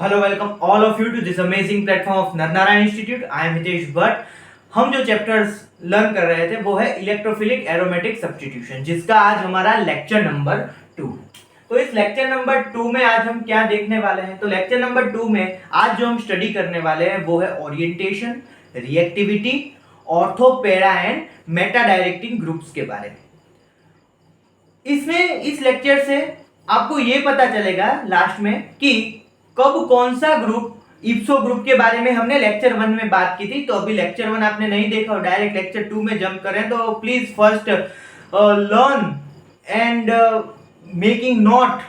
Hello welcome all of you to this amazing platform of Narnarayan institute. I am Hitesh Bhatt. हम जो chapters learn कर रहे थे वो है इलेक्ट्रोफिलिक एरोमेटिक सब्स्टिट्यूशन, जिसका आज हमारा लेक्चर नंबर 2। तो इस लेक्चर नंबर 2 में आज हम क्या देखने वाले हैं? तो लेक्चर नंबर 2 में आज जो हम स्टडी करने वाले हैं वो है orientation, reactivity, ortho, para and Meta directing groups के बारे में। इसमें इस लेक्चर से आपको ये पता चलेगा लास्ट में कि कब कौन सा ग्रुप, इप्सो ग्रुप के बारे में हमने लेक्चर 1 में बात की थी। तो अभी लेक्चर 1 आपने नहीं देखा और डायरेक्ट लेक्चर 2 में जंप करें तो please first learn and making note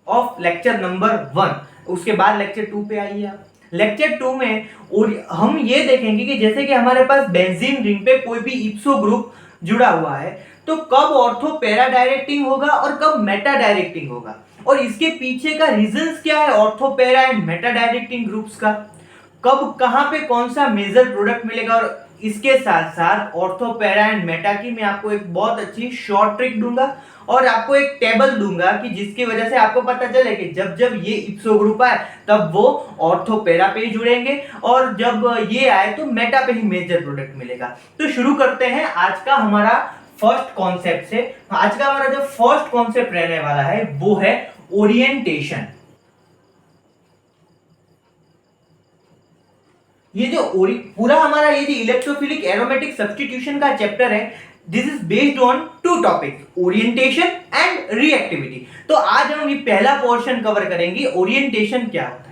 of lecture number 1, उसके बाद लेक्चर 2 पे आइए आप। लेक्चर 2 में और हम ये देखेंगे कि जैसे कि हमारे पास बेंजीन रिंग पे कोई भी इप्सो ग्रुप जुड़ा हुआ है तो कब ऑर्थो पैरा डायरेक्टिंग होगा और कब मेटा डायरेक्टिंग होगा, और इसके पीछे का रीजंस क्या है ortho para and Meta directing groups का, कब कहां पे कौन सा मेजर प्रोडक्ट मिलेगा। और इसके साथ साथ ऑर्थो पैरा एंड मेटा की मैं आपको एक बहुत अच्छी शॉर्ट ट्रिक दूंगा और आपको एक टेबल दूंगा कि जिसकी वजह से आपको पता चले कि जब जब ये इप्सो ग्रुप आए तब वो ऑर्थो पैरा पे ही जुड़ेंगे और जब ये आए तो मेटा पे ही मेजर प्रोडक्ट मिलेगा। तो शुरू करते हैं आज का हमारा फर्स्ट कॉन्सेप्ट से। आज का हमारा जो फर्स्ट कॉन्सेप्ट रहने वाला है वो है ओरिएंटेशन। ये जो पूरा हमारा ये जो इलेक्ट्रोफिलिक एरोमेटिक सब्स्टिट्यूशन का चैप्टर है, this is based on to topics, orientation and reactivity. तो आज हम ये पहला पोर्शन कवर करेंगे, ओरिएंटेशन क्या होता है,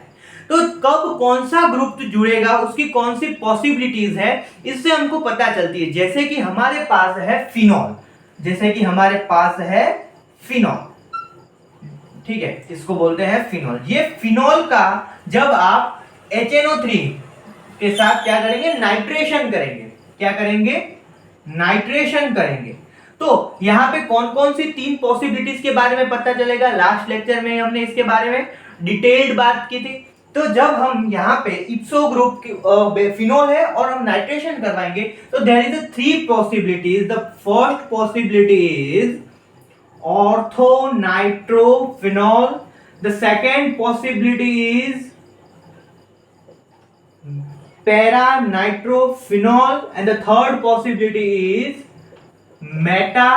तो कब कौन सा ग्रुप जुड़ेगा, उसकी कौन सी पॉसिबिलिटीज है, इससे हमको पता चलती है। जैसे कि हमारे पास है फिनॉल, जैसे कि हमारे पास है फिनॉल, ठीक है, इसको बोलते हैं फिनॉल। ये फिनॉल का जब आप HNO3 के साथ क्या करेंगे, नाइट्रेशन करेंगे, क्या करेंगे, नाइट्रेशन करेंगे, तो यहां पे कौन कौन सी 3 पॉसिबिलिटीज के बारे में पता चलेगा। लास्ट लेक्चर में हमने इसके बारे में डिटेल्ड बात की थी। तो जब हम यहाँ पे इप्सो ग्रुप की फिनॉल है और हम नाइट्रेशन करवाएंगे तो there is 3 possibilities. The first possibility is ortho nitrophenol, the second possibility is para nitrophenol and the third possibility is meta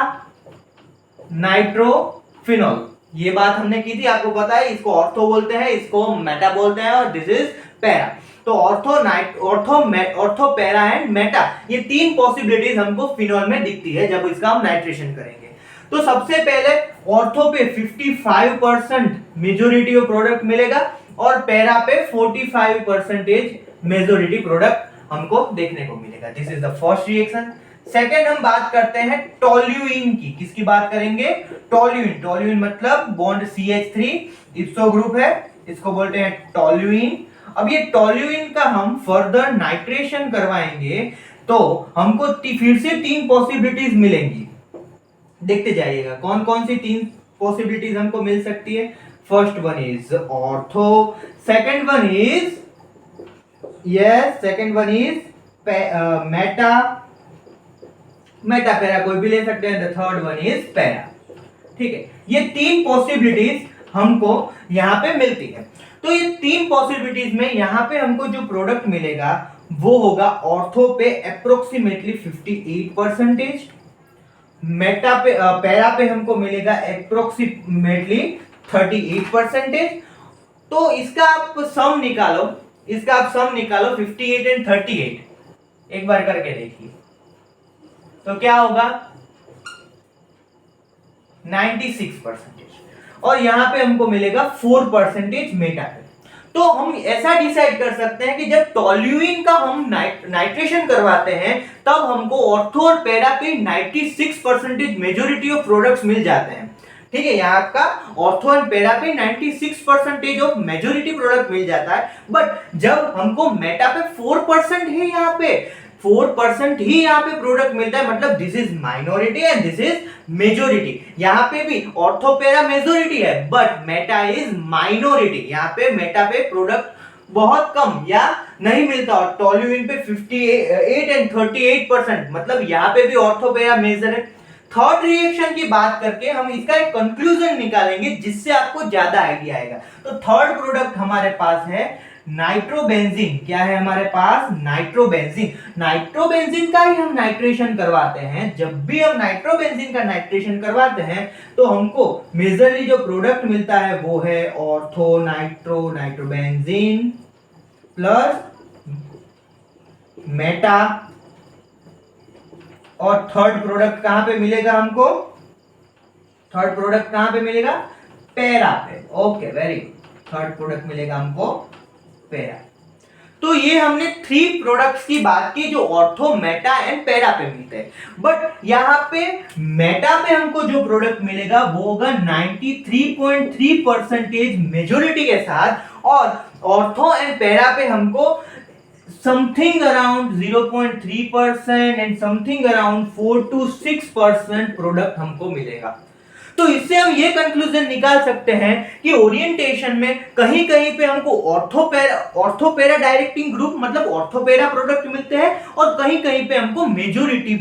nitrophenol. ये बात हमने की थी, आपको पता है, इसको ऑर्थो बोलते हैं, इसको मेटा बोलते हैं और दिस इज पैरा। तो ऑर्थो पैरा एंड मेटा, ये 3 पॉसिबिलिटीज हमको फिनॉल में दिखती है जब इसका हम नाइट्रेशन करेंगे। तो सबसे पहले ऑर्थो पे 55% मेजॉरिटी ऑफ प्रोडक्ट मिलेगा और पैरा पे 45% मेजॉरिटी प्रोडक्ट हमको देखने को मिलेगा। This is the first reaction. Second हम बात करते हैं टोल्यूइन की। किसकी बात करेंगे, टोल्यूइन। टोल्यूइन मतलब बॉन्ड CH3, इप्सो ग्रुप है, इसको बोलते हैं टोल्यूइन। अब ये टोल्यूइन का हम फर्दर नाइट्रेशन करवाएंगे तो हमको फिर से 3 पॉसिबिलिटीज मिलेंगी। देखते जाइएगा कौन कौन सी 3 पॉसिबिलिटीज हमको मिल सकती है। First one is ortho, second one is Meta para, कोई भी ले सकते हैं। The third one is para, ठीक है। ये 3 पॉसिबिलिटीज हमको यहाँ पे मिलती है। तो ये 3 पॉसिबिलिटीज में यहाँ पे हमको जो प्रोडक्ट मिलेगा वो होगा ऑर्थो पे अप्रोक्सीमेटली 58%, मेटा पे पैरा पे हमको मिलेगा अप्रोक्सीमेटली 38%। तो इसका आप सम निकालो, 58 एंड 38 एक बार करके देखिए तो क्या होगा 96%, और यहां पे हमको मिलेगा 4% मेटा पे। तो हम ऐसा डिसाइड कर सकते हैं कि जब टोल्यूइन का हम नाइट्रेशन करवाते हैं तब हमको ऑर्थो और पैरा पे 96% मेजॉरिटी ऑफ प्रोडक्ट्स मिल जाते हैं, ठीक है। यहाँ का ऑर्थो एंड पैरा पे 96% ऑफ मेजॉरिटी प्रोडक्ट मिल जाता है। बट जब हमको मेटा पे 4% ही यहाँ पे 4% ही यहाँ पे प्रोडक्ट मिलता है, मतलब this is minority and this is majority. यहाँ पे भी ऑर्थो पैरा मेजॉरिटी है बट मेटा इज माइनॉरिटी। यहाँ पे मेटा पे प्रोडक्ट बहुत कम या नहीं मिलता और टोल्यूइन पे 58 एंड 38%, मतलब यहाँ पे भी ऑर्थो पैरा मेजर है। थर्ड रिएक्शन की बात करके हम इसका एक कंक्लूजन निकालेंगे जिससे आपको ज्यादा आइडिया आएगा। तो थर्ड प्रोडक्ट हमारे पास है नाइट्रोबेंजीन। क्या है हमारे पास? नाइट्रोबेंजीन। नाइट्रोबेंजीन का ही हम नाइट्रेशन करवाते हैं। जब भी हम नाइट्रोबेंजीन का नाइट्रेशन करवाते हैं तो हमको मेजरली जो प्रोडक्ट मिलता है वो है ऑर्थो नाइट्रोबेंजीन प्लस मेटा। और थर्ड प्रोडक्ट कहां पे मिलेगा हमको? थर्ड प्रोडक्ट कहां पे मिलेगा? पैरा पे। Okay, very good. Third product मिलेगा हमको पैरा। तो ये हमने 3 प्रोडक्ट्स की बात की जो ऑर्थो, मेटा एंड पैरा पे मिलते हैं। बट यहाँ पे मेटा पे हमको जो प्रोडक्ट मिलेगा वो होगा 93.3% मेजोरिटी के साथ, और ऑर्थो एंड पैरा पे हमको something around 0.3% and something around 4 to 6% product हमको मिलेगा। तो इससे हम ये कंक्लूजन निकाल सकते हैं कि ओरिएंटेशन में कहीं कहीं पे हमको ऑर्थोपेरा डायरेक्टिंग ग्रुप मतलब ऑर्थोपेरा प्रोडक्ट मिलते हैं, और कहीं कहीं पे हमको मेजोरिटी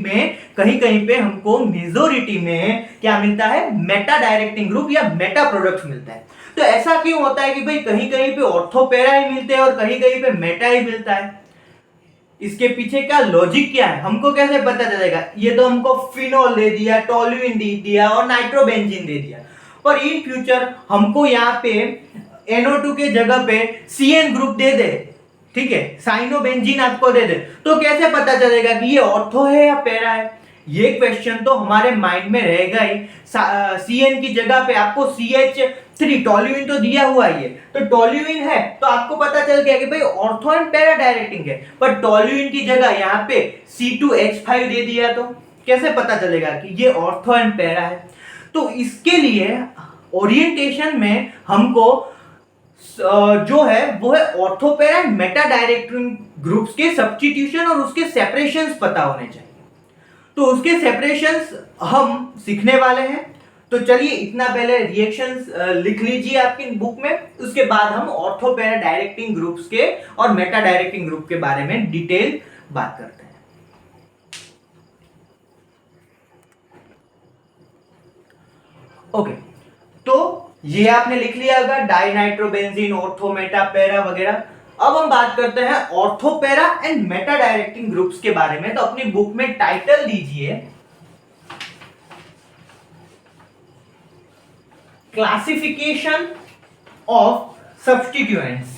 में क्या मिलता है? मेटा डायरेक्टिंग ग्रुप या मेटा प्रोडक्ट मिलता है। तो ऐसा क्यों होता है कि भाई कहीं कहीं पे ऑर्थोपेरा ही मिलते हैं और कहीं कहीं पे मेटा ही मिलता है? इसके पीछे क्या लॉजिक क्या है, हमको कैसे पता चलेगा? ये तो हमको फिनोल दे दिया, टोल्यूइन दे दिया और नाइट्रोबेंजीन दे दिया, पर इन फ्यूचर हमको यहाँ पे NO2 के जगह पे CN ग्रुप दे दे, ठीक है, साइनोबेंजीन आपको दे दे, तो कैसे पता चलेगा कि ये ऑर्थो है या पैरा है? ये क्वेश्चन तो हमारे माइंड में रहेगा ही। CN की जगह पे आपको CH3 टोल्यूइन तो दिया हुआ ही है, तो टोल्यूइन है तो आपको पता चल गया कि भाई ऑर्थो एंड पैरा डायरेक्टिंग है। पर टोल्यूइन की जगह यहाँ पे C2H5 दे दिया तो कैसे पता चलेगा कि ये ऑर्थो एंड पैरा है? तो इसके लिए ओरिएंटेशन में हमको जो है वो है ऑर्थोपेरा एंड मेटा डायरेक्टिंग ग्रुप्स के सब्स्टिट्यूशन और उसके सेपरेशंस पता होने चाहिए। तो उसके सेपरेशंस हम सीखने वाले हैं। तो चलिए इतना पहले रिएक्शंस लिख लीजिए आपकी बुक में, उसके बाद हम ऑर्थोपेरा डायरेक्टिंग ग्रुप्स के और मेटा डायरेक्टिंग ग्रुप के बारे में डिटेल बात करते हैं। ओके, तो ये आपने लिख लिया होगा डाइनाइट्रोबेंजीन, ऑर्थो, मेटा, पैरा वगैरह। अब हम बात करते हैं ऑर्थोपेरा एंड मेटा डायरेक्टिंग ग्रुप्स के बारे में। तो अपनी बुक में टाइटल दीजिए classification of substituents.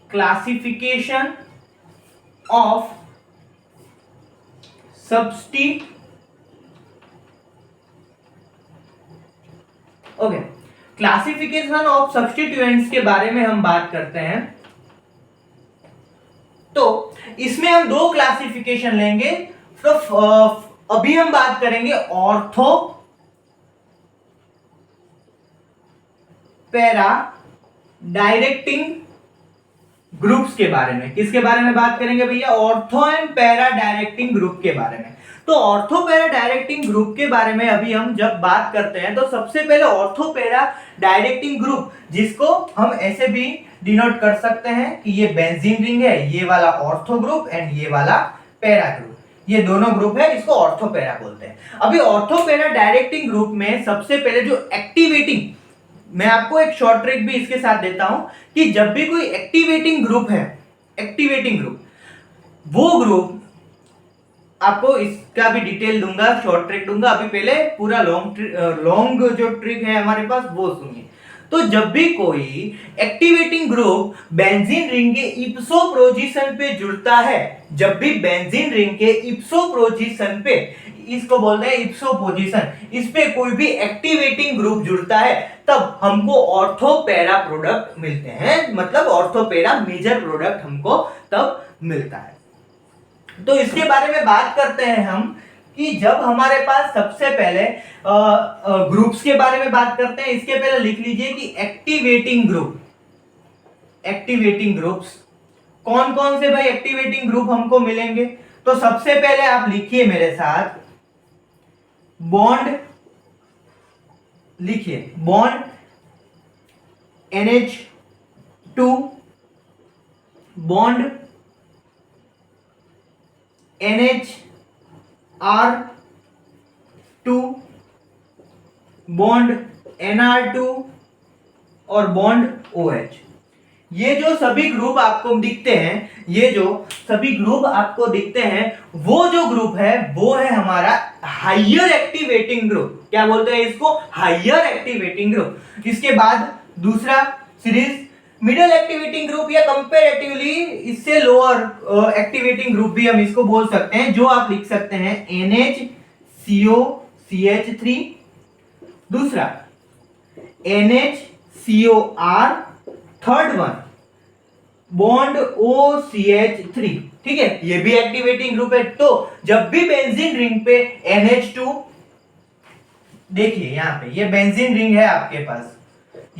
Classification of substituents. Okay, classification of substituents के बारे में हम बात करते हैं। तो इसमें हम 2 क्लासिफिकेशन लेंगे। तो अभी हम बात करेंगे ऑर्थो पैरा डायरेक्टिंग ग्रुप्स के बारे में। किसके बारे में बात करेंगे भैया? Ortho and para directing group के बारे में। तो ऑर्थो पैरा डायरेक्टिंग ग्रुप के बारे में अभी हम जब बात करते हैं तो सबसे पहले ऑर्थो पैरा डायरेक्टिंग ग्रुप, जिसको हम ऐसे भी डिनोट कर सकते हैं कि ये बेंजीन रिंग है, ये वाला ऑर्थो ग्रुप एंड ये वाला पैरा ग्रुप, ये दोनों ग्रुप है, इसको ऑर्थो पैरा बोलते हैं। अभी ऑर्थो पैरा डायरेक्टिंग ग्रुप में सबसे पहले जो एक्टिवेटिंग, मैं आपको एक शॉर्ट ट्रिक भी इसके साथ देता हूं कि जब भी कोई एक्टिवेटिंग ग्रुप है, एक्टिवेटिंग ग्रुप, वो ग्रुप आपको इसका भी डिटेल दूंगा, शॉर्ट ट्रिक दूंगा। अभी पहले पूरा लॉन्ग जो ट्रिक है हमारे पास वो सुनिए। तो जब भी कोई एक्टिवेटिंग ग्रुप बेंजीन रिंग के इप्सो पोजीशन पे जुड़ता है, जब भी बेंजीन रिंग के इप्सो पोजीशन पे, इसको बोलते हैं इप्सो पोजीशन, इस पे कोई भी एक्टिवेटिंग ग्रुप जुड़ता है, तब हमको ऑर्थो पैरा प्रोडक्ट मिलते हैं, मतलब ऑर्थो पैरा मेजर प्रोडक्ट हमको तब मिलता है। तो इसके बारे में बात करते हैं हम कि जब हमारे पास सबसे पहले ग्रुप्स के बारे में बात करते हैं। इसके पहले लिख लीजिए कि एक्टिवेटिंग ग्रुप, एक्टिवेटिंग ग्रुप्स कौन कौन से भाई एक्टिवेटिंग ग्रुप हमको मिलेंगे? तो सबसे पहले आप लिखिए मेरे साथ, बॉन्ड लिखिए, bond NH two bond NHR2 bond NR2 और बॉन्ड OH। ये जो सभी ग्रुप आपको दिखते हैं, ये जो सभी ग्रुप आपको दिखते हैं, वो जो ग्रुप है वो है हमारा हायर एक्टिवेटिंग ग्रुप। क्या बोलते हैं इसको? Higher activating group. इसके बाद दूसरा सीरीज मिडिल एक्टिवेटिंग ग्रुप या कंपैरेटिवली इससे लोअर एक्टिवेटिंग ग्रुप भी हम इसको बोल सकते हैं, जो आप लिख सकते हैं NHCOCH3, दूसरा NHCOR, third one bond OCH3। ठीक है, ये भी एक्टिवेटिंग ग्रुप है। तो जब भी बेंजीन रिंग पे NH2, देखिए यहां पे ये बेंजीन रिंग है आपके पास,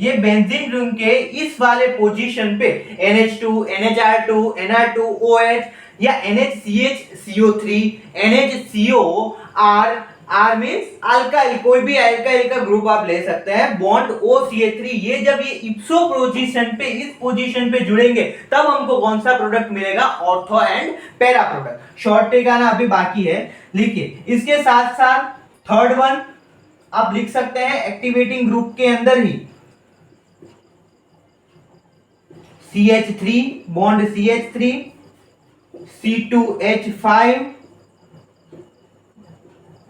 ये बेंजीन रिंग के इस वाले पोजीशन पे NH2, NHR2, NR2, OH या NHCH, NHCOR, R means alkyl, कोई भी अल्काइल का ग्रुप आप ले सकते हैं, बॉन्ड OCH3। ये जब ये इप्सो पोजीशन पे, इस पोजीशन पे जुड़ेंगे तब हमको कौन सा प्रोडक्ट मिलेगा? Ortho and para product. Short trick आना अभी बाकी है, लिखिए। इसके साथ साथ थर्ड वन आप लिख सकते हैं एक्टिवेटिंग ग्रुप के अंदर ही CH3 bond CH3, C2H5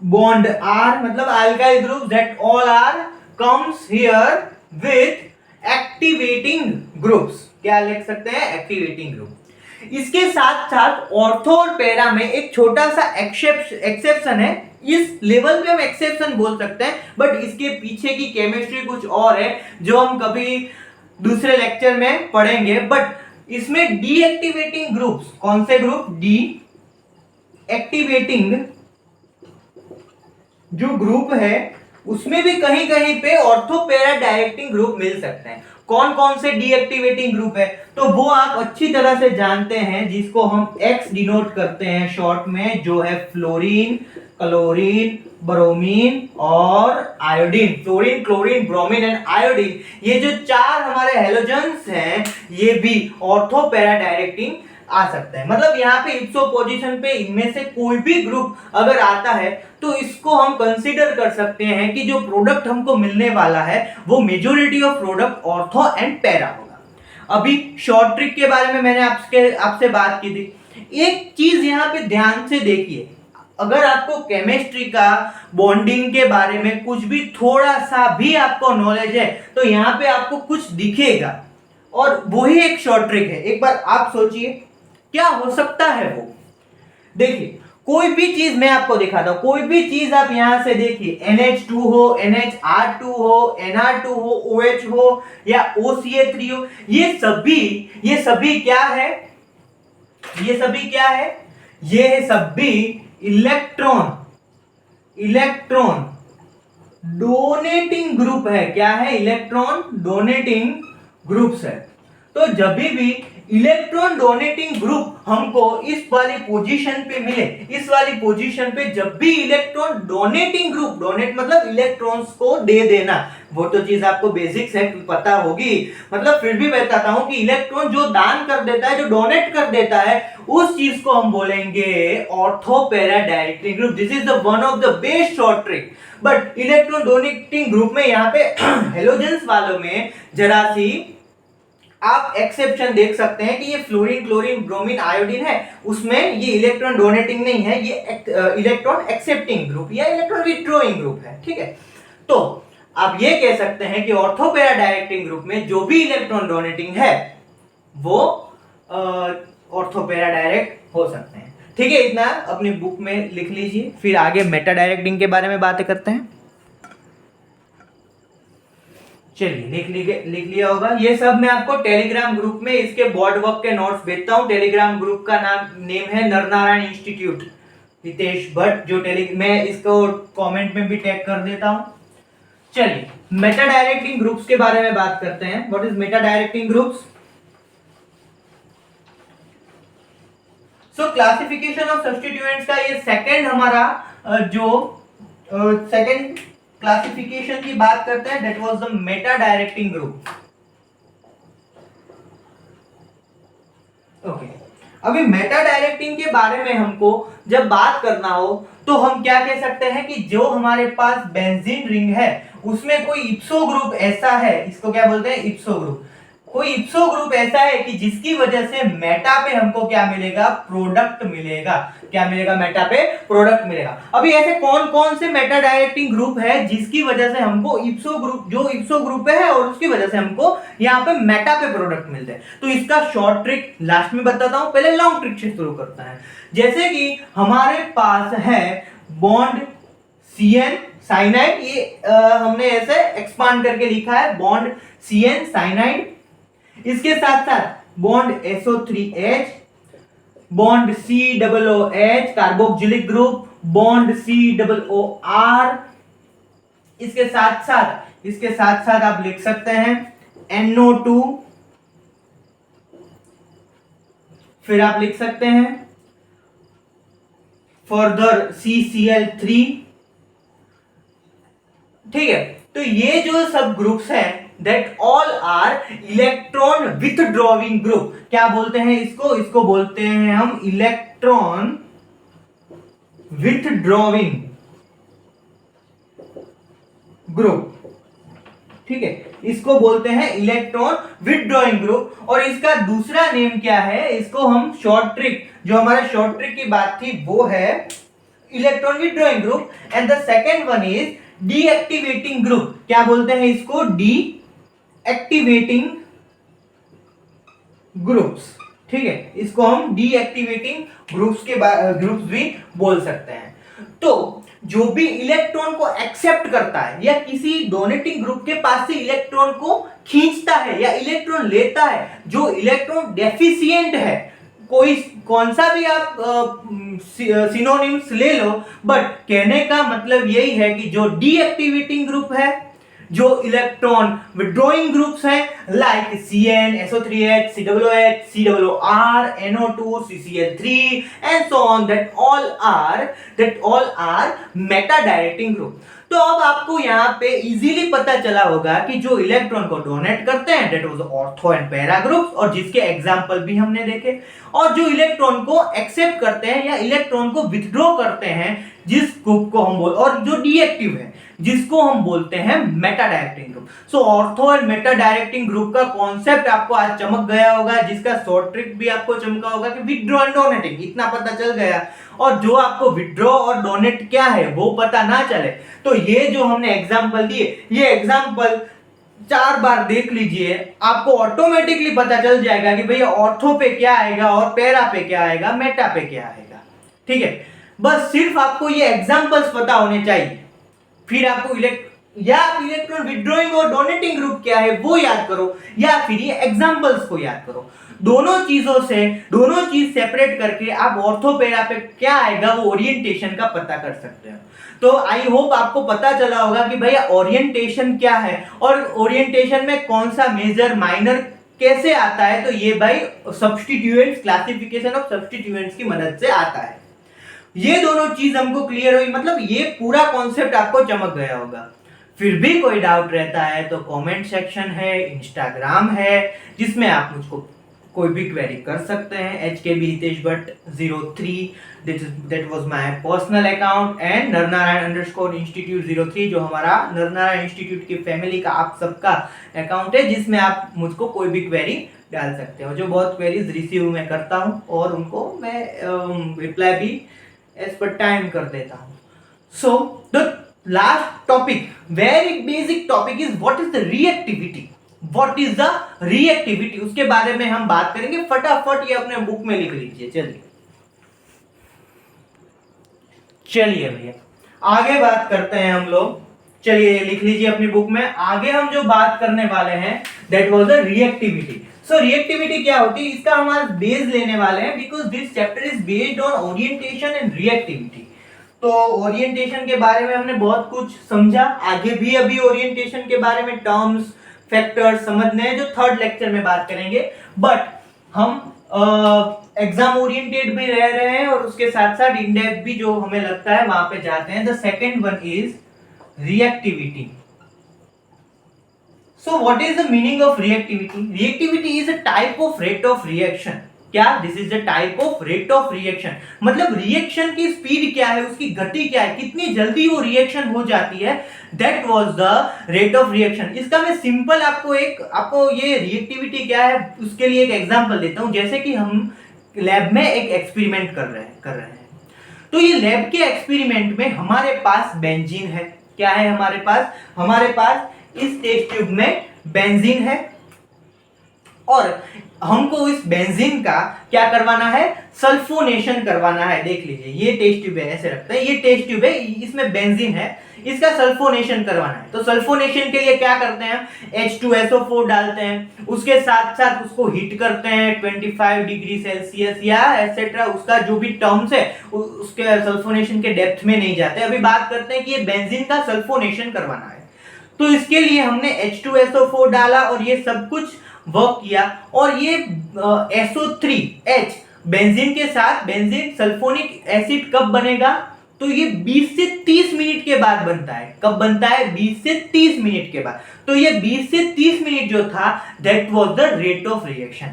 bond R, मतलब alkyl group that all are comes here with activating groups. क्या लिख सकते हैं? Activating group. इसके साथ साथ ऑर्थो और पैरा में एक छोटा सा एक्सेप्शन है, इस लेवल पे हम एक्सेप्शन बोल सकते हैं, बट इसके पीछे की केमिस्ट्री कुछ और है जो हम कभी दूसरे लेक्चर में पढ़ेंगे। बट इसमें डीएक्टिवेटिंग ग्रुप्स, कौन से ग्रुप? डी एक्टिवेटिंग जो ग्रुप है उसमें भी कहीं कहीं पे ऑर्थो पैरा डायरेक्टिंग ग्रुप मिल सकते हैं। कौन कौन से डीएक्टिवेटिंग ग्रुप है तो वो आप अच्छी तरह से जानते हैं, जिसको हम X डिनोट करते हैं शॉर्ट में, जो है फ्लोरीन, क्लोरीन, ब्रोमीन और iodine. Fluorine, chlorine, bromine and iodine, ये जो चार हमारे हेलोजेंस हैं, ये भी ऑर्थो पैरा डायरेक्टिंग आ सकता है। मतलब यहाँ पे इप्सो पोजीशन पे इनमें से कोई भी ग्रुप अगर आता है तो इसको हम कंसीडर कर सकते हैं कि जो प्रोडक्ट हमको मिलने वाला है वो majority of product ortho and para होगा। अभी शॉर्ट ट्रिक के बारे में मैंने आपसे बात की थी। एक चीज यहाँ पे ध्यान से देखिए, अगर आपको केमिस्ट्री का बॉन्डिंग के बारे में कुछ भी थोड़ा सा भी आपको नॉलेज है तो यहाँ पे आपको कुछ दिखेगा, और वही एक शॉर्ट ट्रिक है। एक बार आप सोचिए क्या हो सकता है वो। देखिए कोई भी चीज मैं आपको दिखाता हूं, कोई भी चीज आप यहां से देखिए, NH2 हो, NHR2 हो, NR2 हो, OH हो या OCH3 हो, ये सभी क्या है? ये सभी क्या है? ये सभी इलेक्ट्रॉन डोनेटिंग ग्रुप है। क्या है? इलेक्ट्रॉन डोनेटिंग ग्रुप्स है। तो जब भी इलेक्ट्रॉन डोनेटिंग ग्रुप हमको इस वाली पोजीशन पे मिले, इस वाली पोजीशन पे जब भी इलेक्ट्रॉन डोनेटिंग ग्रुप, डोनेट मतलब इलेक्ट्रॉन्स को दे देना, वो तो चीज आपको बेसिक्स है पता होगी, मतलब फिर भी बताता हूं कि इलेक्ट्रॉन जो दान कर देता है, जो डोनेट कर देता है, उस चीज को हम बोलेंगे ortho para directing group. This is the one of the best short trick. But electron donating group में यहाँ पे हेलोजेंस वालों में जरा सी आप एक्सेप्शन देख सकते हैं कि ये फ्लोरीन, क्लोरीन, ब्रोमीन, आयोडीन है, उसमें ये इलेक्ट्रॉन डोनेटिंग नहीं है, ये इलेक्ट्रॉन एक्सेप्टिंग ग्रुप या इलेक्ट्रॉन विथड्रॉइंग ग्रुप है। ठीक है, तो आप ये कह सकते हैं कि ऑर्थो पैरा डायरेक्टिंग ग्रुप में जो भी इलेक्ट्रॉन डोनेटिंग है वो ऑर्थो पैरा डायरेक्ट हो सकते हैं। ठीक है, इतना अपनी बुक में लिख लीजिए, फिर आगे मेटा डायरेक्टिंग के बारे में बातें करते हैं। चलिए लिख लिया होगा ये सब। मैं आपको टेलीग्राम ग्रुप में इसके बोर्ड वर्क के नोट्स भेजता हूँ। टेलीग्राम ग्रुप का नेम है नरनारायण इंस्टीट्यूट हितेश भट्ट, जो मैं इसको कमेंट में भी टैग कर देता हूँ। चलिए मेटा डायरेक्टिंग ग्रुप्स के बारे में बात करते हैं। What is Meta directing groups? So classification of substituents का ये सेकंड हमारा जो सेकंड क्लासिफिकेशन की बात करते हैं, that was the Meta directing group. Okay, अभी मेटा डायरेक्टिंग के बारे में हमको जब बात करना हो तो हम क्या कह सकते हैं कि जो हमारे पास बेंजीन रिंग है उसमें कोई इप्सो ग्रुप ऐसा है, इसको क्या बोलते हैं, इप्सो ग्रुप। कोई इप्सो ग्रुप ऐसा है कि जिसकी वजह से मेटा पे हमको क्या मिलेगा, प्रोडक्ट मिलेगा। क्या मिलेगा, मेटा पे प्रोडक्ट मिलेगा। अभी ऐसे कौन कौन से मेटा डायरेक्टिंग ग्रुप है जिसकी वजह से हमको इप्सो ग्रुप, जो इप्सो ग्रुप है और उसकी वजह से हमको यहाँ पे मेटा पे प्रोडक्ट मिलते हैं। तो इसका शॉर्ट ट्रिक लास्ट में बताता हूं, पहले लॉन्ग ट्रिक से शुरू करता है। जैसे कि हमारे पास है बॉन्ड CN साइनाइड, ये हमने ऐसे एक्सपांड करके लिखा है बॉन्ड CN साइनाइड। इसके साथ साथ bond SO3H, bond COOH carboxylic group, bond COOR। इसके साथ साथ आप लिख सकते हैं NO2, फिर आप लिख सकते हैं फर्दर CCl3। ठीक है, तो ये जो सब ग्रुप्स हैं that all are electron withdrawing group. क्या बोलते हैं इसको, इसको बोलते हैं हम इलेक्ट्रॉन विथड्रॉइंग ग्रुप। ठीक है, इसको बोलते हैं इलेक्ट्रॉन विथड्रॉइंग ग्रुप। और इसका दूसरा नेम क्या है, इसको हम शॉर्ट ट्रिक, जो हमारे शॉर्ट ट्रिक की बात थी वो है electron withdrawing group. And the second one is deactivating group. क्या बोलते हैं इसको, डीएक्टिवेटिंग ग्रुप्स। ठीक है, इसको हम डीएक्टिवेटिंग ग्रुप्स भी बोल सकते हैं। तो जो भी इलेक्ट्रॉन को एक्सेप्ट करता है या किसी डोनेटिंग ग्रुप के पास से इलेक्ट्रॉन को खींचता है या इलेक्ट्रॉन लेता है, जो इलेक्ट्रॉन डेफिशिएंट है, कोई कौन सा भी आप सिनोनिम्स ले लो, बट कहने का मतलब यही है कि जो डीएक्टिवेटिंग ग्रुप है, जो इलेक्ट्रॉन विड्रॉइंग ग्रुप्स हैं like CN, SO3H, COOH, COOR, NO2, CCl3 and so on, that all are meta directing group। तो अब आपको यहाँ पे इजीली पता चला होगा कि जो इलेक्ट्रॉन को डोनेट करते हैं that was ortho and para groups, और जिसके एग्जांपल भी हमने देखे। और जो इलेक्ट्रॉन को एक्सेप्ट करते हैं या इलेक्ट्रॉन को विथड्रॉ करते हैं, जिस ग्रुप को हम बोल, और जो डीएक्टिव है जिसको हम बोलते हैं Meta directing group. So ortho and Meta directing group का कॉन्सेप्ट आपको आज चमक गया होगा, जिसका शॉर्ट ट्रिक भी आपको चमका होगा कि विथड्रॉ एंड डोनेटिंग, इतना पता चल गया। और जो आपको विथड्रॉ और डोनेट क्या है वो पता ना चले तो ये जो हमने एग्जांपल दिए, ये एग्जांपल 4 बार देख लीजिए, आपको ऑटोमेटिकली पता चल जाएगा कि भैया ऑर्थो पे क्या आएगा और पैरा पे क्या आएगा, मेटा पे क्या आएगा। ठीक है, बस सिर्फ आपको ये एग्जांपल्स पता होने चाहिए। फिर आपको इलेक्ट्रॉन विथड्रॉइंग और डोनेटिंग ग्रुप क्या है वो याद करो, या फिर ये एग्जांपल्स को याद करो। दोनों चीज सेपरेट करके आप ऑर्थो पैरा पे क्या आएगा वो ओरिएंटेशन का पता कर सकते हो। तो आई होप आपको पता चला होगा कि भैया ओरिएंटेशन क्या है और ओरिएंटेशन में कौन सा मेजर माइनर कैसे आता है। तो ये भाई सब्स्टिट्यूएंट्स, क्लासिफिकेशन ऑफ सब्स्टिट्यूएंट्स की मदद से आता है। ये दोनों चीज हमको क्लियर हुई, मतलब ये पूरा कॉन्सेप्ट आपको चमक गया होगा। फिर भी कोई डाउट रहता है तो कमेंट सेक्शन है, इंस्टाग्राम है, जिसमें आप मुझको कोई भी क्वेरी कर सकते हैं। HKB-Hitesh-Bhatt-03 that was my personal account and Narnarayan_Institute-03 जो हमारा नरनारायण इंस्टीट्यूट की फैमिली का आप सबका अकाउंट है, जिसमें आप मुझको कोई भी क्वेरी डाल सकते हो। जो बहुत क्वेरीज रिसीव मैं करता हूँ और उनको मैं रिप्लाई भी एज पर टाइम कर देता हूँ। So the last topic, very basic topic is what is the reactivity. What is the reactivity, उसके बारे में हम बात करेंगे। फटाफट ये अपने बुक में लिख लीजिए। चलिए भैया आगे बात करते हैं हम लोग। चलिए लिख लीजिए अपनी बुक में। आगे हम जो बात करने वाले हैं that was the reactivity. So reactivity क्या होती है, इसका हम आज बेस लेने वाले हैं, because this chapter is based on orientation and reactivity. तो ओरिएंटेशन के बारे में हमने बहुत कुछ समझा, आगे भी अभी ओरिएंटेशन के बारे में टर्म्स, फैक्टर्स समझने हैं जो थर्ड लेक्चर में बात करेंगे। बट हम एग्जाम ओरिएंटेड भी रह रहे हैं और उसके साथ साथ इन डेप्थ भी जो हमें लगता है वहां पे जाते हैं। The second one is reactivity. So what is the meaning of reactivity? Reactivity is a type of rate of reaction क्या, this is the type of rate of reaction, मतलब रिएक्शन की स्पीड क्या है, उसकी गति क्या है, कितनी जल्दी वो रिएक्शन हो जाती है, that was the rate of reaction. इसका मैं सिंपल आपको ये रिएक्टिविटी क्या है उसके लिए एक एग्जांपल देता हूं। जैसे कि हम लैब में एक एक्सपेरिमेंट कर रहे हैं, तो ये लैब के एक्सपेरिमेंट में हमारे पास बेंजीन है। क्या है हमारे पास इस टेस्ट ट्यूब में बेंजीन है, और हमको इस बेंजीन का क्या करवाना है, सल्फोनेशन करवाना है। देख लीजिए, ये टेस्ट ट्यूब है, ऐसे रखते हैं, ये टेस्ट ट्यूब है, इसमें बेंजीन है, इसका सल्फोनेशन करवाना है। तो सल्फोनेशन के लिए क्या करते हैं, H2SO4 डालते हैं, उसके साथ साथ उसको हीट करते हैं 25 डिग्री सेल्सियस या एटसेट्रा, उसका जो भी टर्म्स है उसके सल्फोनेशन के डेप्थ में नहीं जाते। अभी बात करते हैं कि ये बेंजीन का सल्फोनेशन करवाना है, तो इसके लिए हमने H2SO4 डाला और ये सब कुछ वर्क किया, और ये SO3H बेंजीन के साथ बेंजीन सल्फोनिक एसिड कब बनेगा, तो ये 20 से 30 मिनट के बाद बनता है। कब बनता है, 20 से 30 मिनट के बाद। तो ये 20 से 30 मिनट जो था, that was the rate of reaction.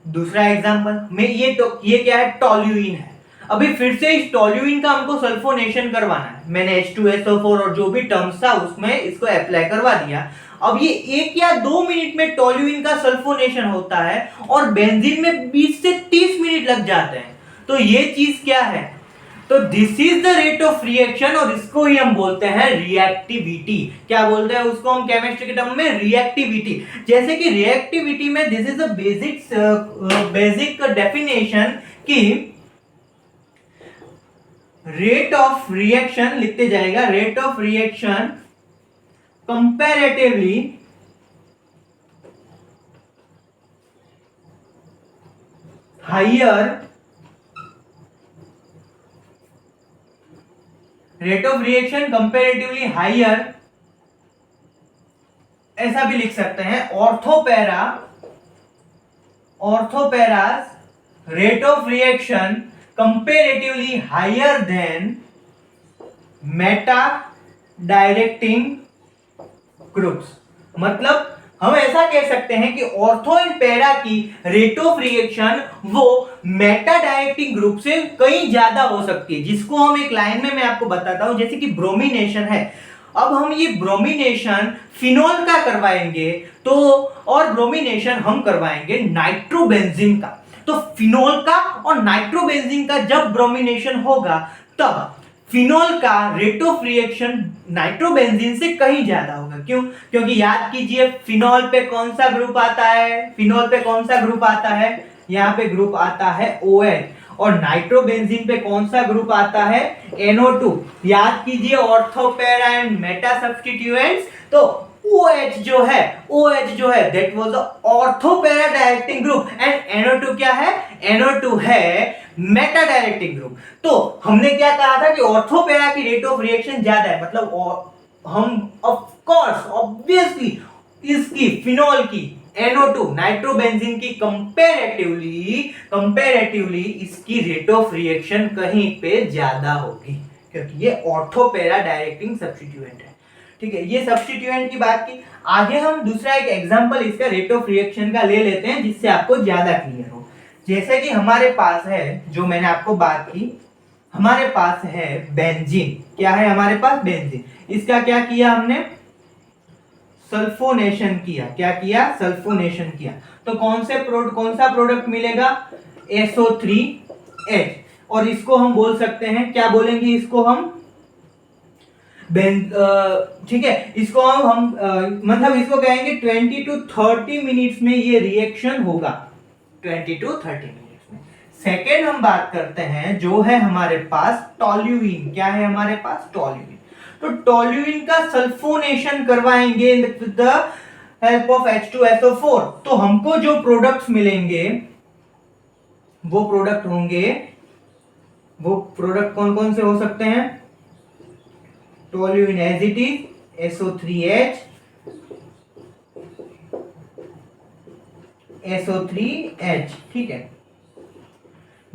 दूसरा एग्जांपल में ये क्या है, टोल्यूइन है। अभी फिर से इस टोल्यूइन का हमको सल्फोनेशन करवाना है। मैंने H2SO4 और जो भी टर्म्स था उसमें इसको अप्लाई करवा दिया। अब ये 1 या 2 मिनट में टोल्यूइन का सल्फोनेशन होता है और बेंजीन में 20 से 30 मिनट लग जाते हैं। तो ये चीज क्या है, तो this is the rate of reaction, और इसको ही हम बोलते हैं रिएक्टिविटी। क्या बोलते हैं उसको हम केमिस्ट्री के टर्म में, रिएक्टिविटी। जैसे कि रिएक्टिविटी में this is a basic definition कि रेट ऑफ रिएक्शन लिखते जाएगा, rate of reaction comparatively higher, rate of reaction comparatively higher, ऐसा भी लिख सकते हैं, ortho para rate of reaction comparatively higher than meta directing groups. मतलब हम ऐसा कह सकते हैं कि ऑर्थो एंड पैरा की रेट ऑफ रिएक्शन वो मेटा डायरेक्टिंग ग्रुप से कहीं ज्यादा हो सकती है, जिसको हम एक लाइन में मैं आपको बताता हूं। जैसे कि ब्रोमिनेशन है, अब हम ये ब्रोमिनेशन फिनोल का करवाएंगे, तो और ब्रोमिनेशन हम करवाएंगे नाइट्रोबेंजीन का। तो फिनोल का और नाइट्रोबेंजीन का जब ब्रोमिनेशन होगा, तब फिनोल का रेट ऑफ रिएक्शन नाइट्रोबेंजीन से कहीं ज्यादा होगा। क्यों? क्योंकि याद कीजिए, फिनोल पे कौन सा ग्रुप आता है, यहाँ पे ग्रुप आता है OH, और नाइट्रोबेंजीन पे कौन सा ग्रुप आता है, NO2। याद कीजिए, ortho para and Meta substituents. तो OH जो है that was the ortho para directing group, and NO2 क्या है, NO2 है मेटा डायरेक्टिंग ग्रुप। तो हमने क्या कहा था कि ऑर्थो पैरा की रेट ऑफ रिएक्शन ज्यादा है, मतलब हम ऑफ कोर्स ऑब्वियसली इसकी फिनोल की NO2 नाइट्रोबेंजीन की कंपैरेटिवली इसकी रेट ऑफ रिएक्शन कहीं पे ज्यादा होगी, क्योंकि ये ऑर्थो पैरा डायरेक्टिंग सब्स्टिट्यूएंट है। ठीक है, ये सब्स्टिट्यूएंट की बात की। आगे हम दूसरा एक एग्जांपल इसका रेट ऑफ रिएक्शन का ले लेते हैं, जिससे आपको ज्यादा क्लियर हो। जैसे कि हमारे पास है, जो मैंने आपको बात की, हमारे पास है बेंजीन। क्या है हमारे पास, बेंजीन। इसका क्या किया हमने, सल्फोनेशन किया। क्या किया, सल्फोनेशन किया। तो कौन सा प्रोडक्ट मिलेगा, SO3H, और इसको हम बोल सकते हैं, क्या बोलेंगे इसको हम, ठीक है, इसको हम मतलब इसको कहेंगे 20 to 30 मिनट्स में ये रिएक्शन होगा, 20 to 30 मिनट्स में। सेकेंड हम बात करते हैं, जो है हमारे पास टोल्यूइन। क्या है हमारे पास, टोल्यूइन। तो टोल्यूइन का सल्फोनेशन करवाएंगे with the help of H2SO4। तो हमको जो प्रोडक्ट्स मिलेंगे वो प्रोडक्ट होंगे, वो प्रोडक्ट कौन कौन से हो सकते हैं, toluene as it is, SO3H, SO3H, ठीक है।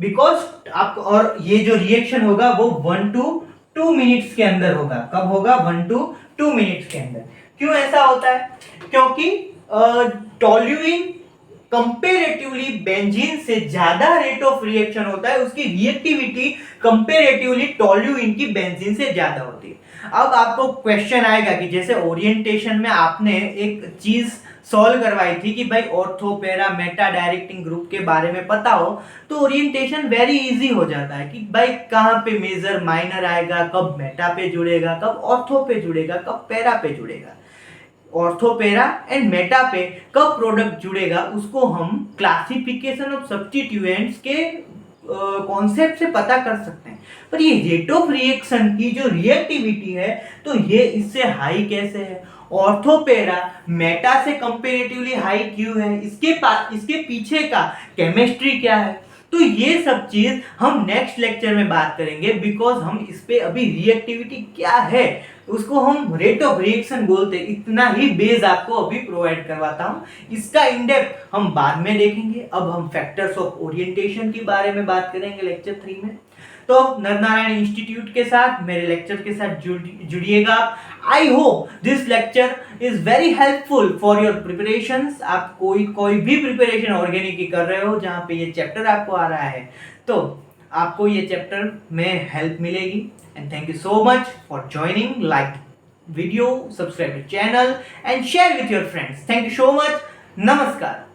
बिकॉज आप, और ये जो रिएक्शन होगा वो 1 to 2 मिनट्स के अंदर होगा। कब होगा, 1 to 2 मिनट्स के अंदर। क्यों ऐसा होता है, क्योंकि टोल्यूइन कंपेरेटिवली बेंजीन से ज्यादा रेट ऑफ रिएक्शन होता है, उसकी रिएक्टिविटी कंपेरेटिवली टोल्यूइन की बेंजीन से ज्यादा होती है। अब आपको क्वेश्चन आएगा कि जैसे ओरिएंटेशन में आपने एक चीज सॉल्व करवाई थी कि भाई ortho para Meta directing group के बारे में पता हो, तो ओरिएंटेशन वेरी इजी हो जाता है कि भाई कहाँ पे मेजर माइनर आएगा, कब मेटा पे जुड़ेगा, कब ऑर्थो पे जुड़ेगा, कब पैरा पे जुड़ेगा, ऑर्थो पैरा एंड मेटा पे कब प्रोडक्ट जुड़ेगा, उसको हम क्लासिफिकेशन ऑफ सब्स्टिट्यूएंट्स के कॉन्सेप्ट से पता कर सकते हैं। पर ये रेट ऑफ रिएक्शन की जो रिएक्टिविटी है, तो ये इससे हाई कैसे है, ऑर्थो पैरा मेटा से कंपैरेटिवली हाई क्यों है, इसके पीछे का केमिस्ट्री क्या है, तो ये सब चीज हम नेक्स्ट लेक्चर में बात करेंगे। बिकॉज हम इस पे अभी रिएक्टिविटी क्या है उसको हम रेट ऑफ रिएक्शन बोलते हैं, इतना ही बेस आपको अभी प्रोवाइड करवाता हूं। इसका इन डेप्थ हम बाद में देखेंगे। अब हम फैक्टर्स ऑफ ओरिएंटेशन के बारे में बात करेंगे लेक्चर 3 में। तो नर नारायण इंस्टीट्यूट के साथ, मेरे लेक्चर के साथ जुड़िएगा। I hope this lecture is very helpful for your preparations. आप कोई भी प्रिपरेशन ऑर्गेनिक की कर रहे हो जहां पे ये चैप्टर आपको आ रहा है, तो आपको ये चैप्टर में हेल्प मिलेगी। And thank you so much for joining. Like video, subscribe to channel and share with your friends. Thank you so much. नमस्कार।